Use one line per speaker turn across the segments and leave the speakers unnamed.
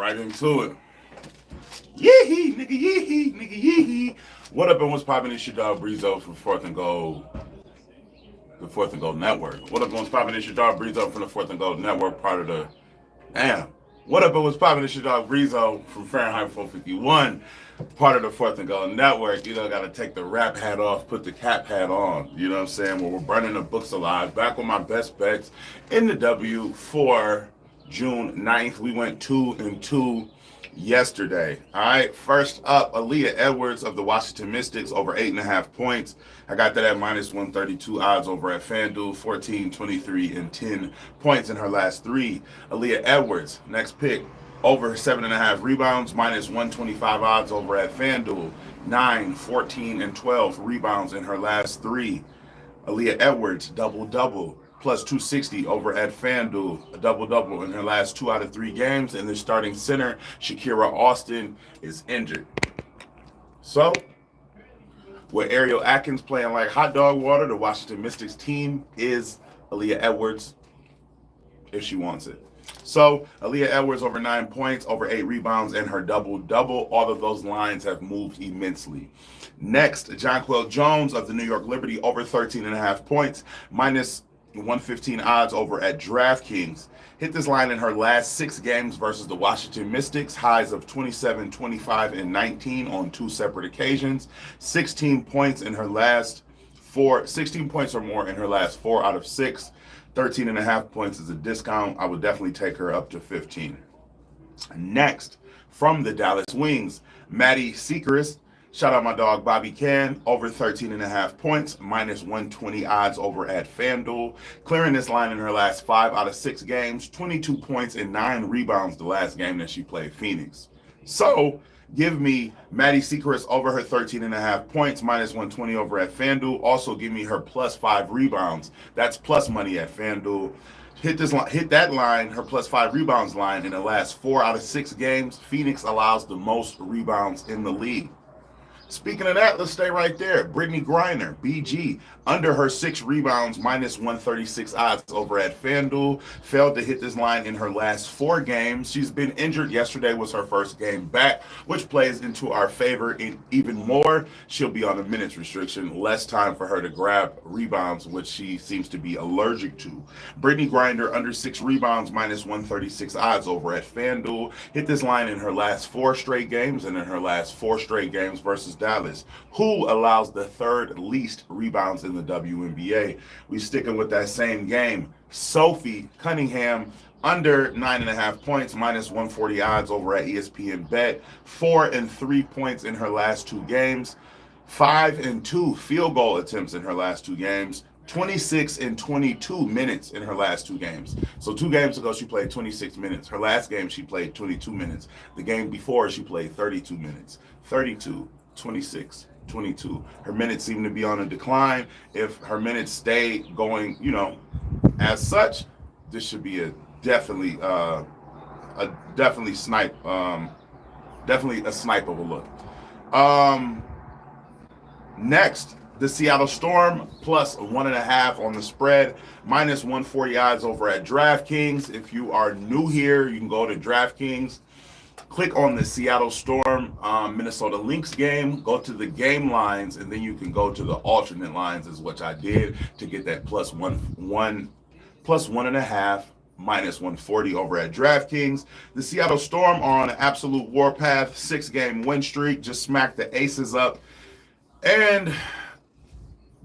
right into it. Yee-hee, nigga, yee-hee, nigga, yee-hee. What up and what's poppin'? It's your dog Breezo from Fourth and Gold, the Fourth and Gold Network. What up and what's poppin'? It's your dog Breezo from the Fourth and Gold Network, part of the... Damn. What up and what's poppin'? It's your dog Breezo from Fahrenheit 451, part of the Fourth and Gold Network. You know, gotta take the rap hat off, put the cap hat on. You know what I'm saying? Well, we're burning the books alive. Back with my best bets in the W for June 9th. We went 2-2 yesterday. All right, first up, Aaliyah Edwards of the Washington Mystics over 8.5 points. I got that at minus 132 odds over at FanDuel. 14, 23, and 10 points in her last three. Aaliyah Edwards, next pick, over 7.5 rebounds, minus 125 odds over at FanDuel. 9, 14, and 12 rebounds in her last three. Aaliyah Edwards, double-double, plus 260 over at FanDuel. A double-double in her last 2 out of 3 games. And the starting center, Shakira Austin, is injured. So, with Ariel Atkins playing like hot dog water, the Washington Mystics team is Aaliyah Edwards if she wants it. So, Aaliyah Edwards over 9 points, over 8 rebounds, and her double-double. All of those lines have moved immensely. Next, Jonquel Jones of the New York Liberty over 13.5 points, minus 115 odds over at DraftKings. Hit this line in her last 6 games versus the Washington Mystics. Highs of 27, 25, and 19 on 2 separate occasions. 16 points in her last 4, 16 points or more in her last 4 out of 6. 13.5 points is a discount. I would definitely take her up to 15. Next, from the Dallas Wings, Maddie Seacrest. Shout out my dog Bobby Can, over 13.5 points, minus 120 odds over at FanDuel. Clearing this line in her last 5 out of 6 games, 22 points and 9 rebounds the last game that she played Phoenix. So, give me Maddie Seacrest over her 13.5 points, minus 120 over at FanDuel. Also, give me her plus 5 rebounds. That's plus money at FanDuel. Hit that line, her plus 5 rebounds line, in the last 4 out of 6 games. Phoenix allows the most rebounds in the league. Speaking of that, let's stay right there. Brittany Griner, BG, under her 6 rebounds, minus 136 odds over at FanDuel. Failed to hit this line in her last 4 games. She's been injured. Yesterday was her first game back, which plays into our favor even more. She'll be on a minutes restriction. Less time for her to grab rebounds, which she seems to be allergic to. Brittany Griner, under 6 rebounds, minus 136 odds over at FanDuel. Hit this line in her last 4 straight games and in her last 4 straight games versus Dallas, who allows the 3rd least rebounds in the WNBA. We sticking with that same game. Sophie Cunningham, under 9.5 points, minus 140 odds over at ESPN Bet. 4 and 3 points in her last 2 games. 5 and 2 field goal attempts in her last 2 games. 26 and 22 minutes in her last 2 games. So 2 games ago, she played 26 minutes. Her last game, she played 22 minutes. The game before, she played 32 minutes. 32, 26, 22. Her minutes seem to be on a decline. If her minutes stay going, as such, this should be a definitely snipe of a look. Next, the Seattle Storm plus 1.5 on the spread, minus 140 odds over at DraftKings. If you are new here, you can go to DraftKings. Click on the Seattle Storm Minnesota Lynx game, go to the game lines, and then you can go to the alternate lines, is what I did to get that plus 1.5, minus 140 over at DraftKings. The Seattle Storm are on an absolute warpath, 6-game win streak, just smacked the Aces up, and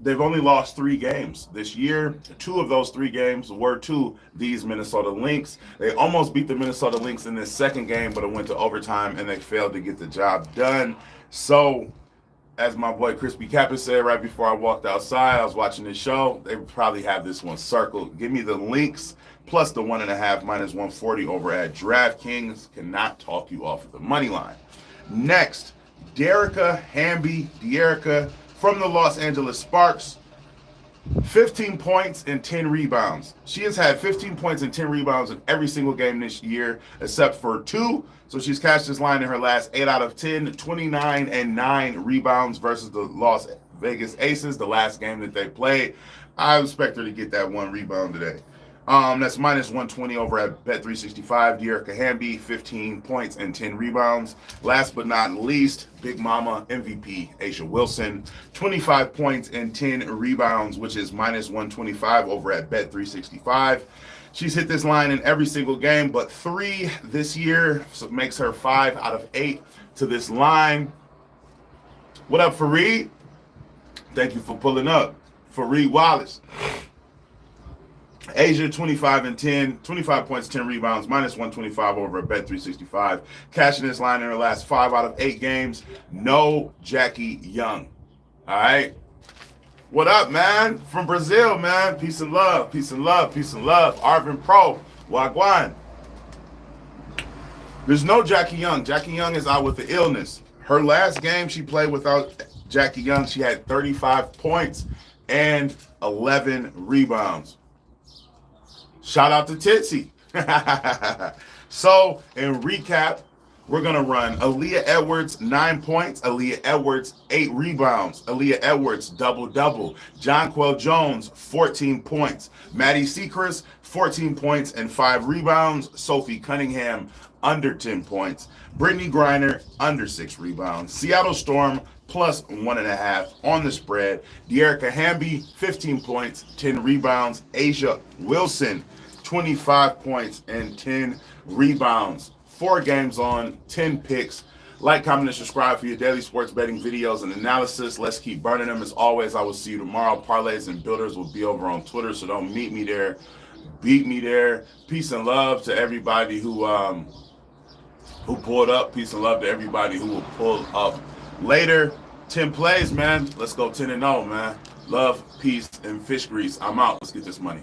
they've only lost 3 games this year. 2 of those 3 games were to these Minnesota Lynx. They almost beat the Minnesota Lynx in this second game, but it went to overtime, and they failed to get the job done. So, as my boy Crispy Kappa said right before I walked outside, I was watching this show. They probably have this one circled. Give me the Lynx plus the 1.5, minus 140 over at DraftKings. Cannot talk you off of the money line. Next, Dearica Hamby, from the Los Angeles Sparks, 15 points and 10 rebounds. She has had 15 points and 10 rebounds in every single game this year, except for 2. So she's cashed this line in her last 8 out of 10, 29 and 9 rebounds versus the Las Vegas Aces, the last game that they played. I expect her to get that 1 rebound today. That's minus 120 over at Bet365. Wnba, 15 points and 10 rebounds. Last but not least, Big Mama MVP A'ja Wilson, 25 points and 10 rebounds, which is minus 125 over at Bet365. She's hit this line in every single game, but 3 this year, so it makes her 5 out of 8 to this line. What up, Fareed? Thank you for pulling up. Fareed Wallace. A'ja, 25 and 10, 25 points, 10 rebounds, minus 125 over at Bet365. Cashing this line in her last 5 out of 8 games. No Jackie Young. All right. What up, man? From Brazil, man. Peace and love, peace and love, peace and love. Arvin Pro, Wagwan. There's no Jackie Young. Jackie Young is out with the illness. Her last game she played without Jackie Young, she had 35 points and 11 rebounds. Shout out to Titsy. So, in recap, we're going to run Aaliyah Edwards, 9 points. Aaliyah Edwards, 8 rebounds. Aaliyah Edwards, double-double. Jonquel Jones, 14 points. Maddie Sechrist, 14 points and 5 rebounds. Sophie Cunningham, under 10 points. Brittany Griner, under 6 rebounds. Seattle Storm, plus 1.5 on the spread. De'Arica Hamby, 15 points, 10 rebounds. A'ja Wilson, 25 points and 10 rebounds. 4 games on, 10 picks. Like, comment, and subscribe for your daily sports betting videos and analysis. Let's keep burning them. As always, I will see you tomorrow. Parlays and Builders will be over on Twitter, so don't meet me there. Beat me there. Peace and love to everybody who pulled up. Peace and love to everybody who will pull up later. 10 plays, man. Let's go 10-0, man. Love, peace, and fish grease. I'm out. Let's get this money.